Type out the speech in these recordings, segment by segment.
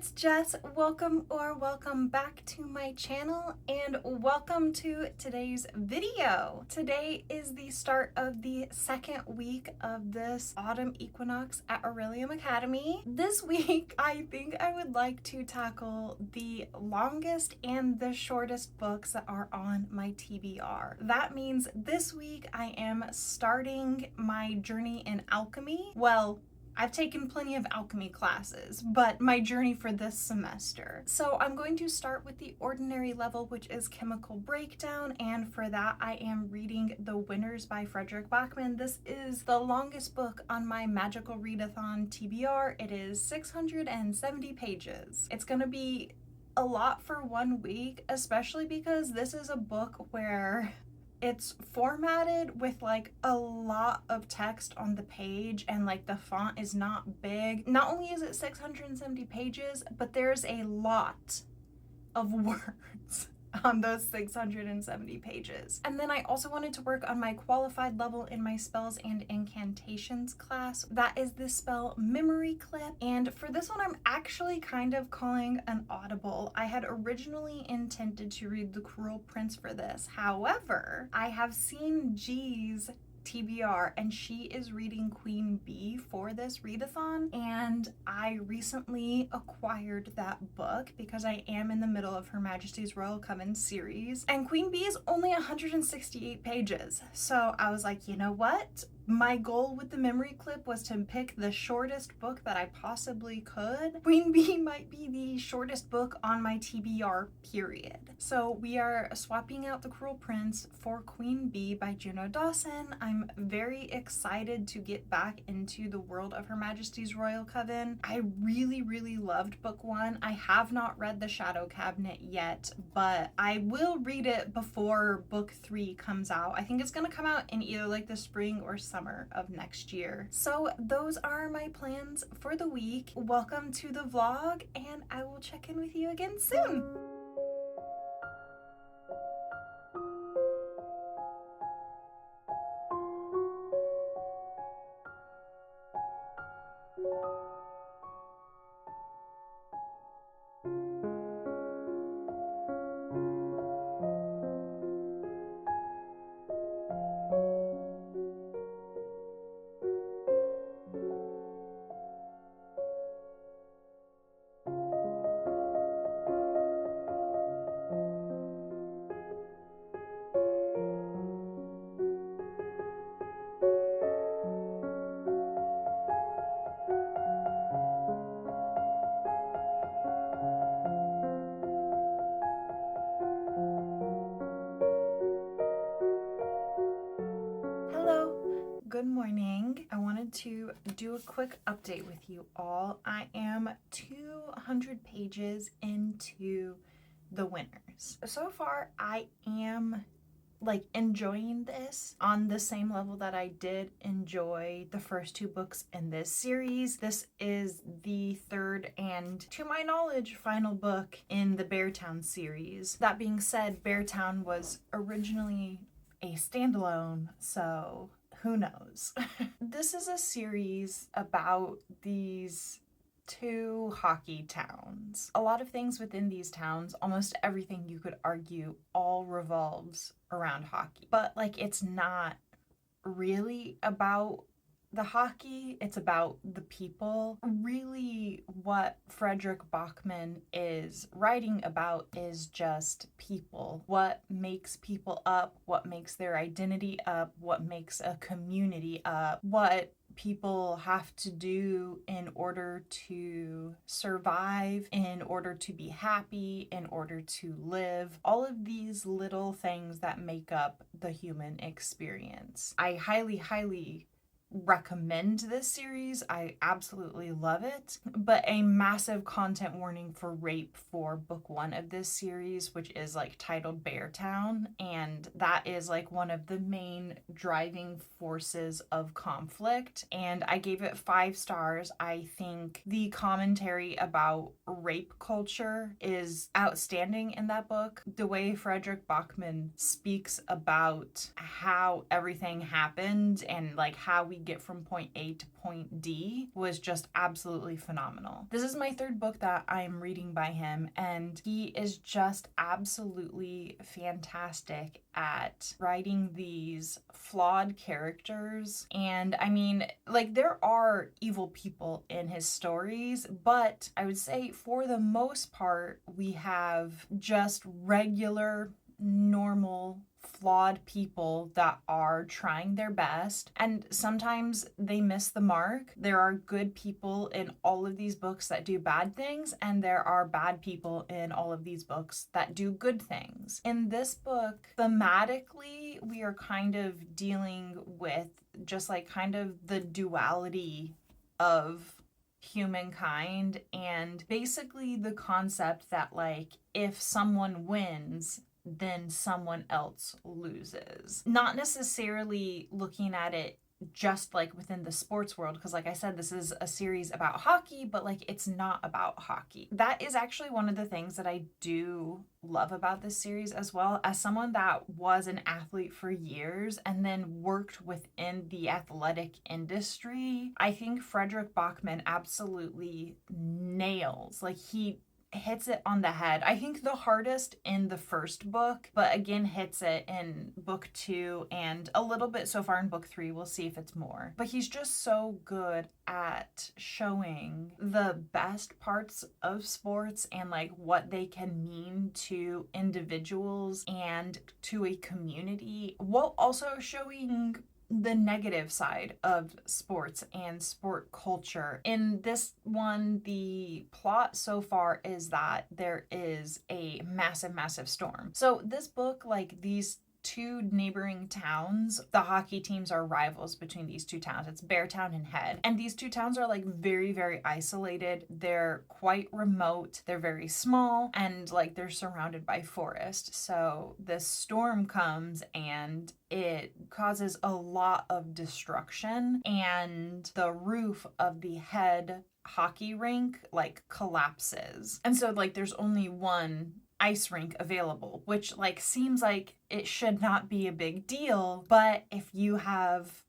it's Jess. Welcome back to my channel and welcome to today's video. Today is the start of the second week of this autumn equinox at Aurelium Academy. This week, I think I would like to tackle the longest and the shortest books that are on my TBR. That means this week I am starting my journey in alchemy. Well, I've taken plenty of alchemy classes, but my journey for this semester. So I'm going to start with the ordinary level, which is chemical breakdown, and for that I am reading The Winners by Frederick Bachman. This is the longest book on my magical readathon TBR. It is 670 pages. It's gonna be a lot for 1 week, especially because this is a book where it's formatted with like a lot of text on the page and like the font is not big. Not only is it 670 pages, but there's a lot of words on those 670 pages. And then I also wanted to work on my qualified level in my spells and incantations class. That is the spell Memory Clip. And for this one, I'm actually kind of calling an audible. I had originally intended to read The Cruel Prince for this. However, I have seen G's TBR and she is reading Queen Bee for this readathon, and I recently acquired that book because I am in the middle of Her Majesty's Royal Coven series, and Queen Bee is only 168 pages. So I was like, you know what? My goal with the memory clip was to pick the shortest book that I possibly could. Queen Bee might be the shortest book on my TBR, period. So we are swapping out The Cruel Prince for Queen Bee by Juno Dawson. I'm very excited to get back into the world of Her Majesty's Royal Coven. I really loved book 1. I have not read The Shadow Cabinet yet, but I will read it before book 3 comes out. I think it's gonna come out in either like the spring or summer of next year. So those are my plans for the week. Welcome to the vlog, and I will check in with you again soon. Good morning. I wanted to do a quick update with you all. I am 200 pages into The Winners. So far, I am like enjoying this on the same level that I did enjoy the first 2 books in this series. This is the third and, to my knowledge, final book in the Beartown series. That being said, Beartown was originally a standalone, so who knows? This is a series about these 2 hockey towns. A lot of things within these towns, almost everything you could argue, all revolves around hockey. But like, it's not really about the hockey, it's about the people. Really, what Frederick Bachman is writing about is just people. What makes people up, what makes their identity up, what makes a community up, what people have to do in order to survive, in order to be happy, in order to live. All of these little things that make up the human experience. I highly recommend this series. I absolutely love it, but a massive content warning for rape for book 1 of this series, which is like titled Beartown, and that is like one of the main driving forces of conflict, and I gave it 5 stars. I think the commentary about rape culture is outstanding in that book. The way Frederick Bachman speaks about how everything happened and like how we get from point A to point D was just absolutely phenomenal. This is my third book that I'm reading by him, and he is just absolutely fantastic at writing these flawed characters. And I mean, like, there are evil people in his stories, but I would say for the most part, we have just regular, normal, flawed people that are trying their best, and sometimes they miss the mark. There are good people in all of these books that do bad things, and there are bad people in all of these books that do good things. In this book, thematically, we are kind of dealing with just like kind of the duality of humankind, and basically the concept that like if someone wins, then someone else loses. Not necessarily looking at it just like within the sports world, because like I said, this is a series about hockey, but like it's not about hockey. That is actually one of the things that I do love about this series as well. As someone that was an athlete for years and then worked within the athletic industry, I think Fredrik Backman absolutely nails, like he hits it on the head. I think the hardest in the first book, but again hits it in book 2 and a little bit so far in book 3. We'll see if it's more. But he's just so good at showing the best parts of sports and like what they can mean to individuals and to a community, while also showing the negative side of sports and sport culture. In this one, the plot so far is that there is a massive storm. So this book, like these two neighboring towns, the hockey teams are rivals between these two towns. It's Beartown and Head. And these two towns are like very isolated. They're quite remote. They're very small, and like they're surrounded by forest. So this storm comes and it causes a lot of destruction, and the roof of the Head hockey rink like collapses. And so like there's only one ice rink available, which like seems like it should not be a big deal, but if you have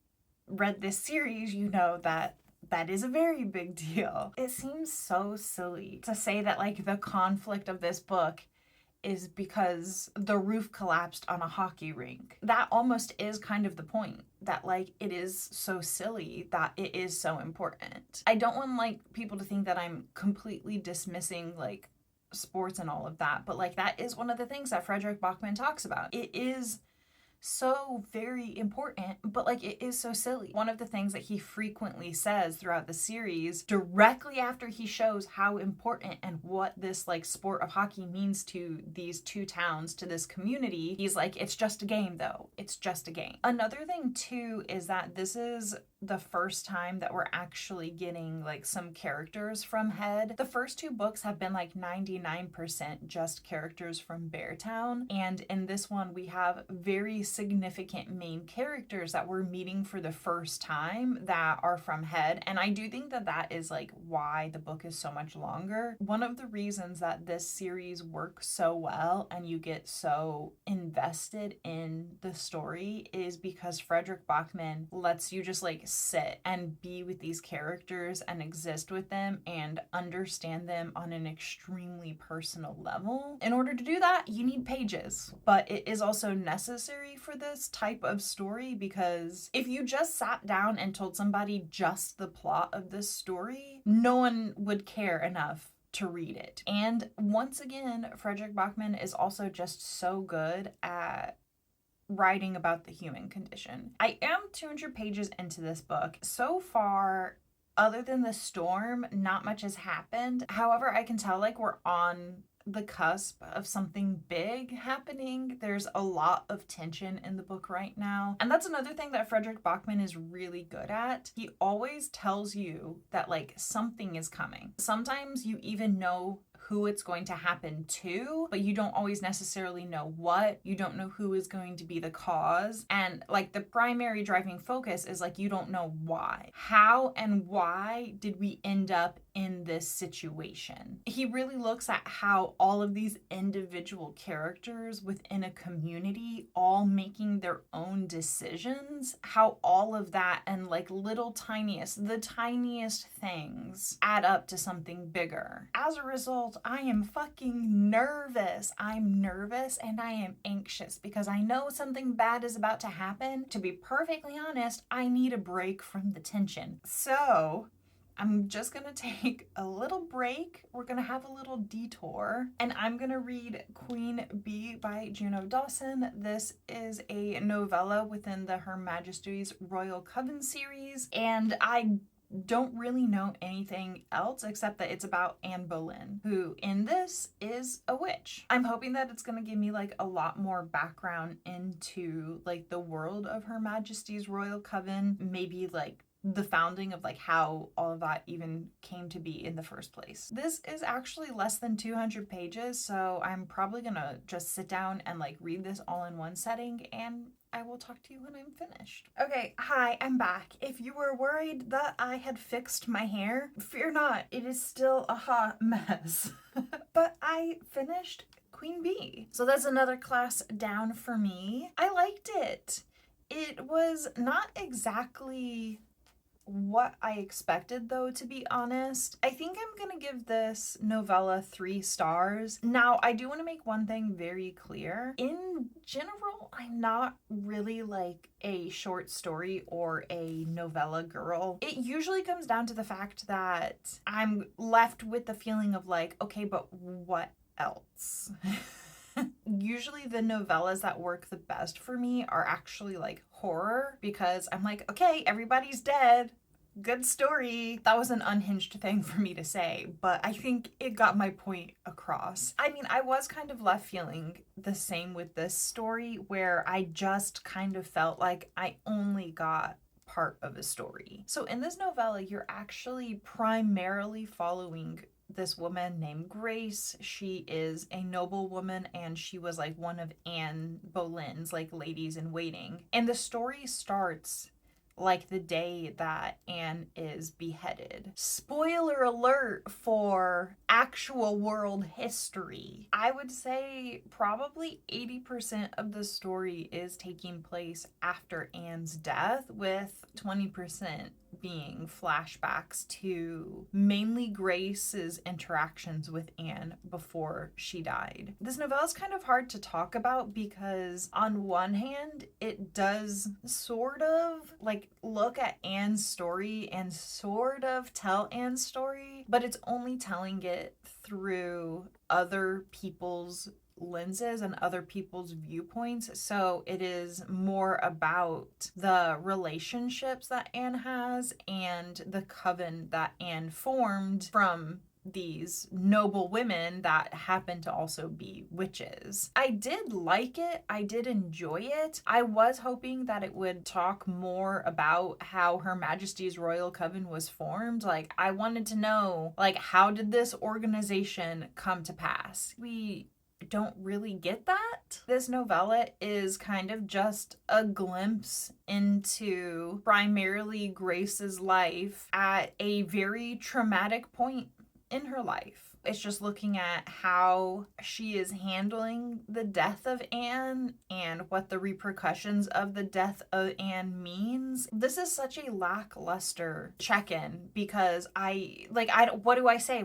read this series, you know that that is a very big deal. It seems so silly to say that like the conflict of this book is because the roof collapsed on a hockey rink. That almost is kind of the point, that like it is so silly that it is so important. I don't want like people to think that I'm completely dismissing like sports and all of that, but like that is one of the things that Fredrik Backman talks about. It is so very important, but like it is so silly. One of the things that he frequently says throughout the series, directly after he shows how important and what this like sport of hockey means to these two towns, to this community, he's like, it's just a game though. It's just a game. Another thing too is that this is the first time that we're actually getting like some characters from Head. The first two books have been like 99% just characters from Beartown, and in this one we have very significant main characters that we're meeting for the first time that are from Head, and I do think that that is like why the book is so much longer. One of the reasons that this series works so well and you get so invested in the story is because Fredrik Backman lets you just like sit and be with these characters and exist with them and understand them on an extremely personal level. In order to do that, you need pages, but it is also necessary for this type of story, because if you just sat down and told somebody just the plot of this story, no one would care enough to read it. And once again, Fredrik Backman is also just so good at writing about the human condition. I am 200 pages into this book. So far, other than the storm, not much has happened. However, I can tell like we're on the cusp of something big happening. There's a lot of tension in the book right now. And that's another thing that Fredrik Backman is really good at. He always tells you that like something is coming. Sometimes you even know who it's going to happen to, but you don't always necessarily know what. You don't know who is going to be the cause. And like the primary driving focus is like, you don't know why. How and why did we end up in this situation? He really looks at how all of these individual characters within a community all making their own decisions, how all of that and like the tiniest things add up to something bigger. As a result, I am fucking nervous. I'm nervous and I am anxious because I know something bad is about to happen. To be perfectly honest, I need a break from the tension. So I'm just gonna take a little break. We're gonna have a little detour and I'm gonna read Queen Bee by Juno Dawson. This is a novella within the Her Majesty's Royal Coven series, and I don't really know anything else except that it's about Anne Boleyn, who in this is a witch. I'm hoping that it's gonna give me like a lot more background into like the world of Her Majesty's Royal Coven, maybe like the founding of like how all of that even came to be in the first place. This is actually less than 200 pages, so I'm probably gonna just sit down and like read this all in one setting, and I will talk to you when I'm finished. Okay, hi, I'm back. If you were worried that I had fixed my hair, fear not, it is still a hot mess. But I finished Queen Bee. So that's another class down for me. I liked it. It was not exactly what I expected, though, to be honest. I think I'm gonna give this novella 3 stars. Now, I do want to make one thing very clear. In general, I'm not really like a short story or a novella girl. It usually comes down to the fact that I'm left with the feeling of like, okay, but what else? Usually the novellas that work the best for me are actually like horror, because I'm like, okay, everybody's dead. Good story. That was an unhinged thing for me to say, but I think it got my point across. I mean, I was kind of left feeling the same with this story, where I just kind of felt like I only got part of a story. So in this novella, you're actually primarily following this woman named Grace. She is a noble woman, and she was like one of Anne Boleyn's like ladies in waiting. And the story starts like the day that Anne is beheaded. Spoiler alert for actual world history. I would say probably 80% of the story is taking place after Anne's death, with 20% being flashbacks to mainly Grace's interactions with Anne before she died. This novella is kind of hard to talk about because on one hand, it does sort of like look at Anne's story and sort of tell Anne's story, but it's only telling it through other people's lenses and other people's viewpoints. So it is more about the relationships that Anne has and the coven that Anne formed from these noble women that happen to also be witches. I did like it. I did enjoy it. I was hoping that it would talk more about how Her Majesty's Royal Coven was formed. Like, I wanted to know, like, how did this organization come to pass? We don't really get that. This novella is kind of just a glimpse into primarily Grace's life at a very traumatic point in her life. It's just looking at how she is handling the death of Anne and what the repercussions of the death of Anne means. This is such a lackluster check-in because what do I say?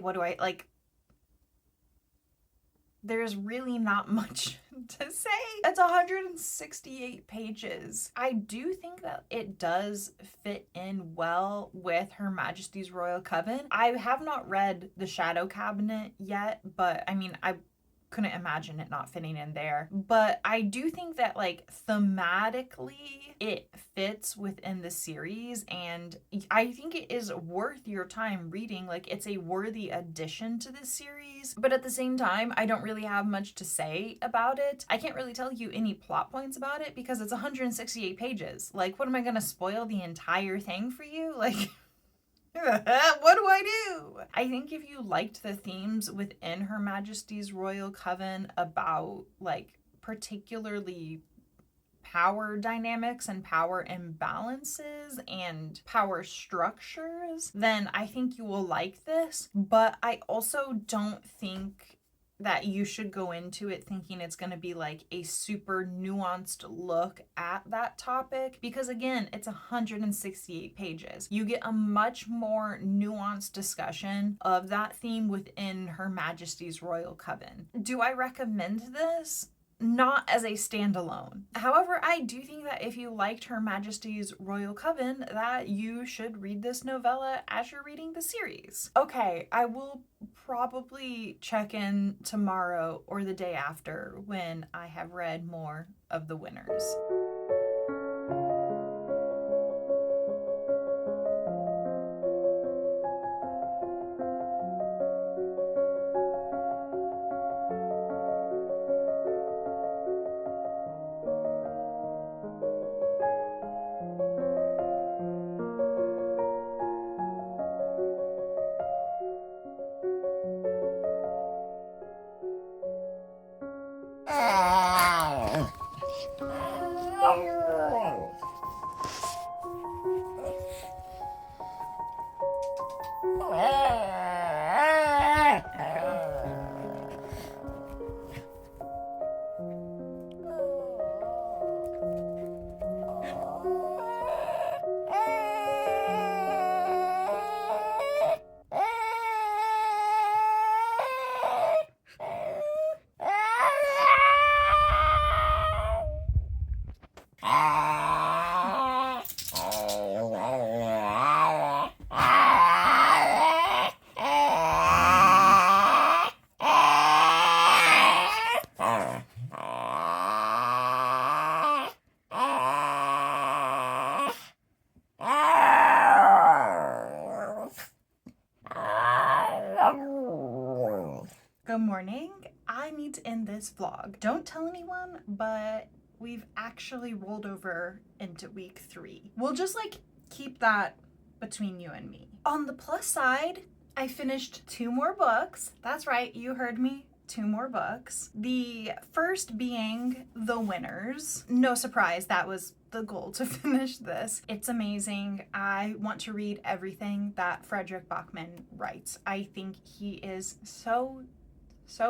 There's really not much to say. It's 168 pages. I do think that it does fit in well with Her Majesty's Royal Coven. I have not read The Shadow Cabinet yet, but I mean, I couldn't imagine it not fitting in there. But I do think that like thematically it fits within the series, and I think it is worth your time reading. Like, it's a worthy addition to this series, but at the same time, I don't really have much to say about it. I can't really tell you any plot points about it because it's 168 pages. Like, what am I gonna spoil the entire thing for you? Like, What do I do? I think if you liked the themes within Her Majesty's Royal Coven about, like, particularly power dynamics and power imbalances and power structures, then I think you will like this. But I also don't think that you should go into it thinking it's going to be like a super nuanced look at that topic, because again, it's 168 pages. You get a much more nuanced discussion of that theme within Her Majesty's Royal Coven. Do I recommend this? Not as a standalone. However, I do think that if you liked Her Majesty's Royal Coven, that you should read this novella as you're reading the series. Okay, I will probably check in tomorrow or the day after when I have read more of the winners. Good morning. I need to end this vlog. Don't tell anyone, but we've actually rolled over into week 3. We'll just like keep that between you and me. On the plus side, I finished 2 more books. That's right, you heard me. 2 more books. The first being The Winners. No surprise, that was the goal to finish this. It's amazing. I want to read everything that Frederick Bachman writes. I think he is so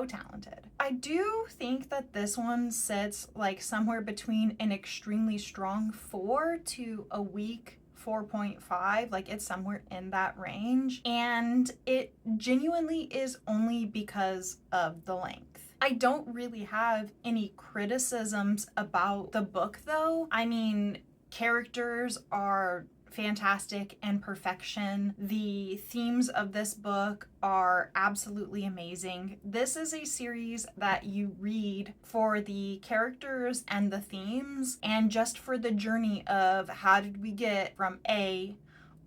talented. I do think that this one sits like somewhere between an extremely strong 4 to a weak 4.5, like it's somewhere in that range, and it genuinely is only because of the length. I don't really have any criticisms about the book though. I mean, characters are fantastic and perfection. The themes of this book are absolutely amazing. This is a series that you read for the characters and the themes and just for the journey of how did we get from A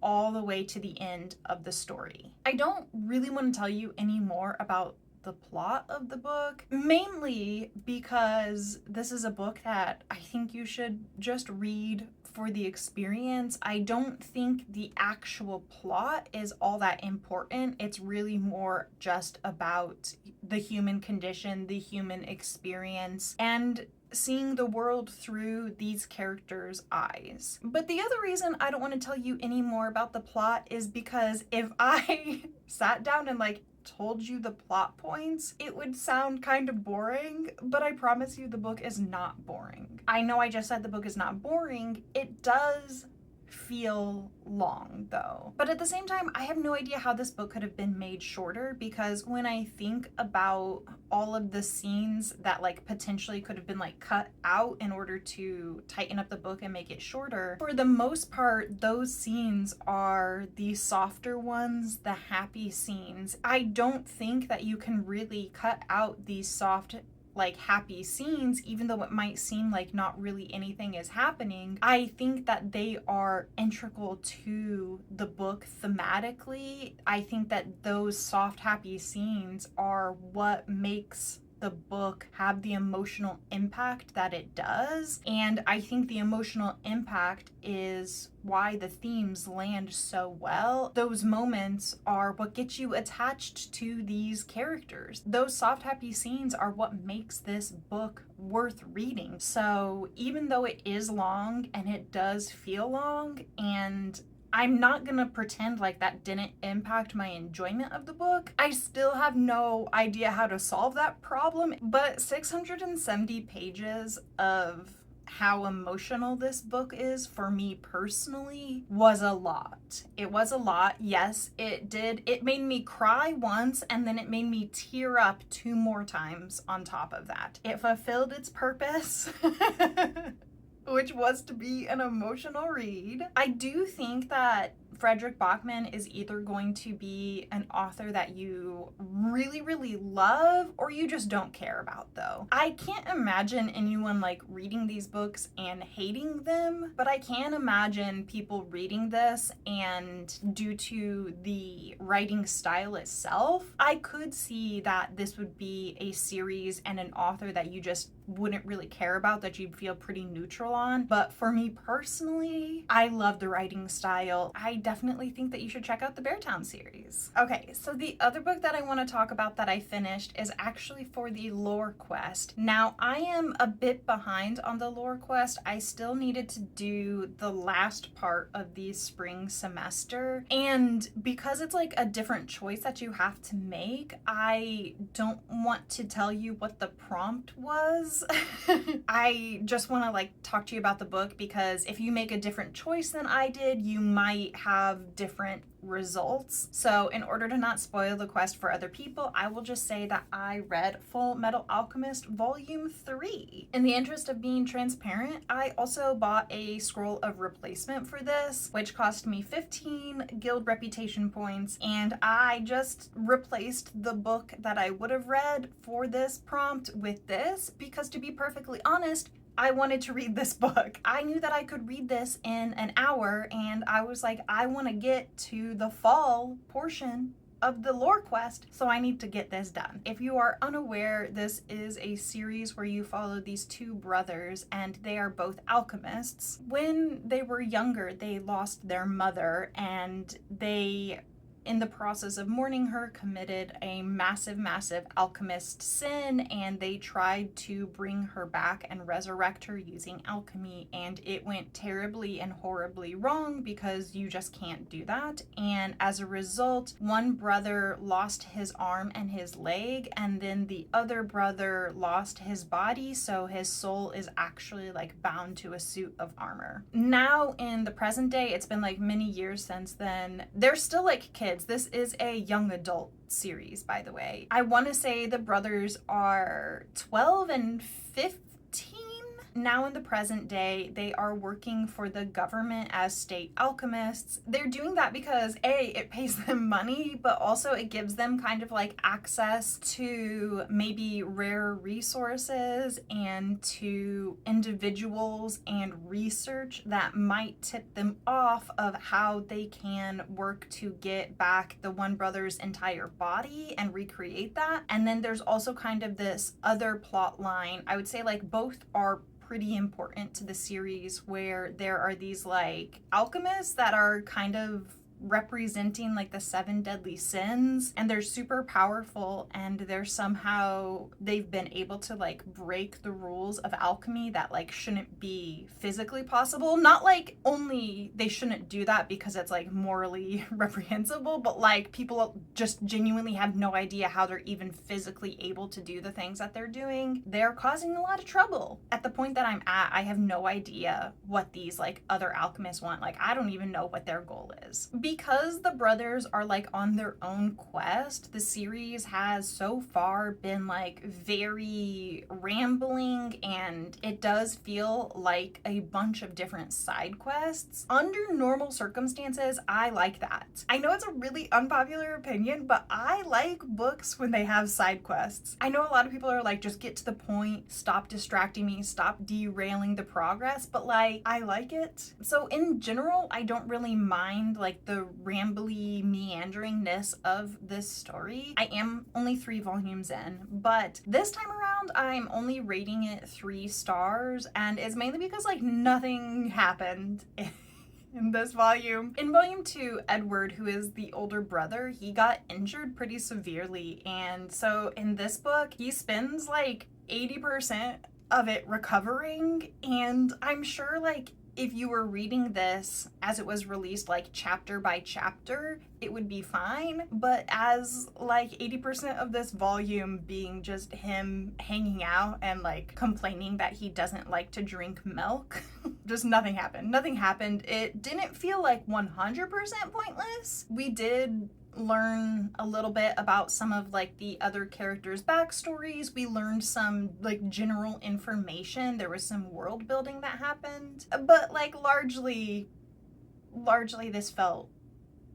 all the way to the end of the story. I don't really want to tell you any more about the plot of the book, mainly because this is a book that I think you should just read for the experience. I don't think the actual plot is all that important. It's really more just about the human condition, the human experience, and seeing the world through these characters' eyes. But the other reason I don't want to tell you any more about the plot is because if I sat down and like told you the plot points, it would sound kind of boring, but I promise you the book is not boring. I know I just said the book is not boring. It does feel long though. But at the same time, I have no idea how this book could have been made shorter, because when I think about all of the scenes that like potentially could have been like cut out in order to tighten up the book and make it shorter, for the most part, those scenes are the softer ones, the happy scenes. I don't think that you can really cut out these soft like happy scenes, even though it might seem like not really anything is happening. I think that they are integral to the book thematically. I think that those soft happy scenes are what makes the book have the emotional impact that it does. And I think the emotional impact is why the themes land so well. Those moments are what gets you attached to these characters. Those soft, happy scenes are what makes this book worth reading. So even though it is long and it does feel long, and I'm not gonna pretend like that didn't impact my enjoyment of the book, I still have no idea how to solve that problem. But 670 pages of how emotional this book is for me personally was a lot. It was a lot. Yes, it did. It made me cry once, and then it made me tear up 2 more times on top of that. It fulfilled its purpose. Which was to be an emotional read. I do think that Fredrik Backman is either going to be an author that you really, really love or you just don't care about, though. I can't imagine anyone like reading these books and hating them, but I can imagine people reading this, and due to the writing style itself, I could see that this would be a series and an author that you just wouldn't really care about, that you'd feel pretty neutral on. But for me personally, I love the writing style. I definitely think that you should check out the Beartown series. Okay, so the other book that I want to talk about that I finished is actually for the lore quest. Now, I am a bit behind on the lore quest. I still needed to do the last part of the spring semester, and because it's like a different choice that you have to make, I don't want to tell you what the prompt was. I just want to like talk to you about the book, because if you make a different choice than I did, you might have different results. So in order to not spoil the quest for other people, I will just say that I read Full Metal Alchemist Volume 3. In the interest of being transparent, I also bought a scroll of replacement for this, which cost me 15 guild reputation points, and I just replaced the book that I would have read for this prompt with this, because to be perfectly honest, I wanted to read this book. I knew that I could read this in an hour, and I was like, I want to get to the fall portion of the lore quest, so I need to get this done. If you are unaware, this is a series where you follow these 2 brothers, and they are both alchemists. When they were younger, they lost their mother, and they, in the process of mourning her, committed a massive, massive alchemist sin, and they tried to bring her back and resurrect her using alchemy, and it went terribly and horribly wrong, because you just can't do that. And as a result, one brother lost his arm and his leg, and then the other brother lost his body, so his soul is actually like bound to a suit of armor. Now in the present day, it's been like many years since then, they're still like kids. This is a young adult series, by the way. I want to say the brothers are 12 and 15. Now in the present day, they are working for the government as state alchemists. They're doing that because A, it pays them money, but also it gives them kind of like access to maybe rare resources and to individuals and research that might tip them off of how they can work to get back the one brother's entire body and recreate that. And then there's also kind of this other plot line. I would say like both are pretty important to the series, where there are these like alchemists that are kind of representing like the 7 deadly sins, and they're super powerful, and they've been able to like break the rules of alchemy that like shouldn't be physically possible. Not like only they shouldn't do that because it's like morally reprehensible, but like people just genuinely have no idea how they're even physically able to do the things that they're doing. They're causing a lot of trouble. At the point that I'm at, I have no idea what these like other alchemists want. Like, I don't even know what their goal is. Because the brothers are like on their own quest, the series has so far been like very rambling, and it does feel like a bunch of different side quests. Under normal circumstances, I like that. I know it's a really unpopular opinion, but I like books when they have side quests. I know a lot of people are like, just get to the point, stop distracting me, stop derailing the progress, but like, I like it. So in general, I don't really mind like the the rambly meanderingness of this story. I am only 3 volumes in, but this time around I'm only rating it 3 stars, and it's mainly because like nothing happened in this volume. In volume 2, Edward, who is the older brother, he got injured pretty severely, and so in this book he spends like 80% of it recovering, and I'm sure like if you were reading this as it was released like chapter by chapter, it would be fine. But as like 80% of this volume being just him hanging out and like complaining that he doesn't like to drink milk, just nothing happened. Nothing happened. It didn't feel like 100% pointless. We did learn a little bit about some of like the other characters' backstories. We learned some like general information. There was some world building that happened, but like largely this felt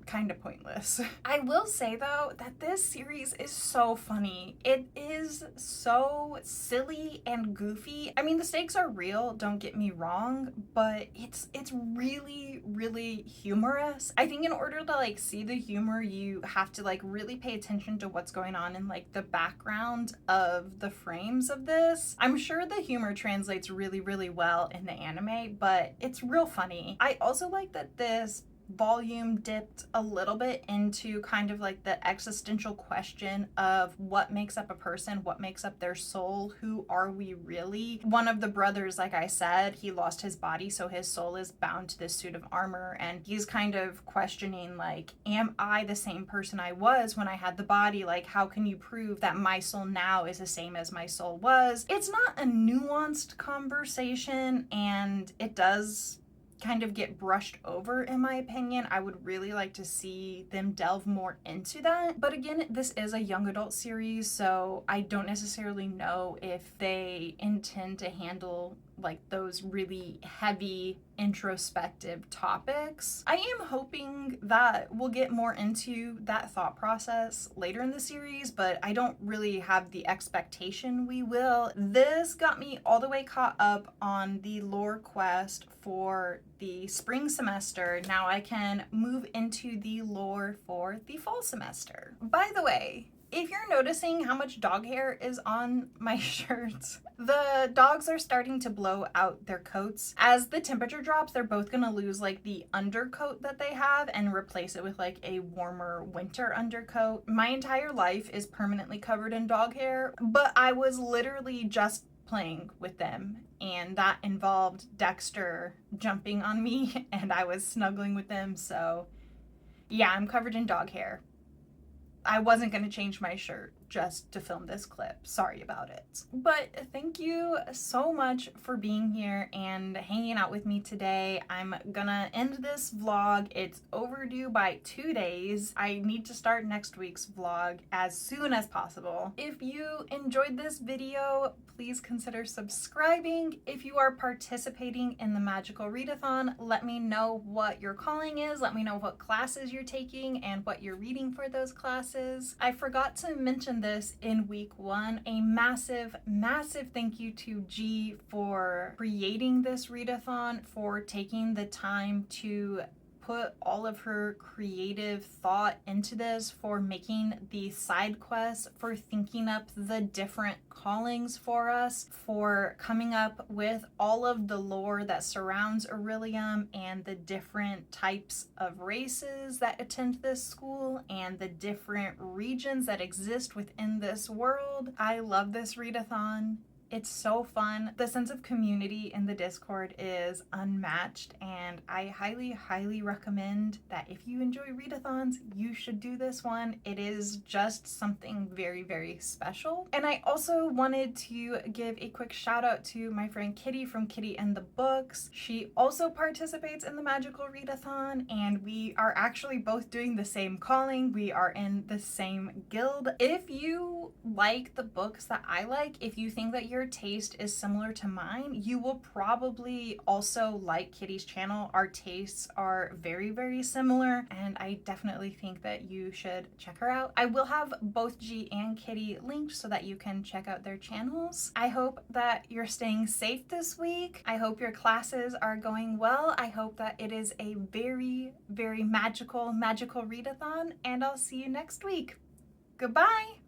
kind of pointless. I will say though that this series is so funny. It is so silly and goofy. I mean, the stakes are real, don't get me wrong, but it's really humorous. I think in order to like see the humor, you have to like really pay attention to what's going on in like the background of the frames of this. I'm sure the humor translates really well in the anime, but it's real funny. I also like that this volume dipped a little bit into kind of like the existential question of what makes up a person, what makes up their soul, who are we really? One of the brothers, like I said, he lost his body, so his soul is bound to this suit of armor, and he's kind of questioning like, am I the same person I was when I had the body? Like, how can you prove that my soul now is the same as my soul was? It's not a nuanced conversation, and it does kind of get brushed over in my opinion. I would really like to see them delve more into that. But again, this is a young adult series, so I don't necessarily know if they intend to handle like those really heavy introspective topics. I am hoping that we'll get more into that thought process later in the series, but I don't really have the expectation we will. This got me all the way caught up on the lore quest for the spring semester. Now I can move into the lore for the fall semester. By the way, if you're noticing how much dog hair is on my shirts, the dogs are starting to blow out their coats. As the temperature drops, they're both gonna lose like the undercoat that they have and replace it with like a warmer winter undercoat. My entire life is permanently covered in dog hair, but I was literally just playing with them, and that involved Dexter jumping on me and I was snuggling with them, so yeah, I'm covered in dog hair. I wasn't going to change my shirt just to film this clip. Sorry about it. But thank you so much for being here and hanging out with me today. I'm gonna end this vlog. It's overdue by 2 days. I need to start next week's vlog as soon as possible. If you enjoyed this video, please consider subscribing. If you are participating in the Magical Readathon, let me know what your calling is. Let me know what classes you're taking and what you're reading for those classes. I forgot to mention this in week 1. A massive thank you to G for creating this readathon, for taking the time to put all of her creative thought into this, for making the side quests, for thinking up the different callings for us, for coming up with all of the lore that surrounds Aurelium and the different types of races that attend this school and the different regions that exist within this world. I love this readathon. It's so fun. The sense of community in the Discord is unmatched, and I highly recommend that if you enjoy readathons, you should do this one. It is just something very special. And I also wanted to give a quick shout out to my friend Kitty from Kitty and the Books. She also participates in the Magical Readathon, and we are actually both doing the same calling. We are in the same guild. If you like the books that I like, if you think that your taste is similar to mine, you will probably also like Kitty's channel. Our tastes are very, very similar, and I definitely think that you should check her out. I will have both G and Kitty linked so that you can check out their channels. I hope that you're staying safe this week. I hope your classes are going well. I hope that it is a very, very magical readathon, and I'll see you next week. Goodbye!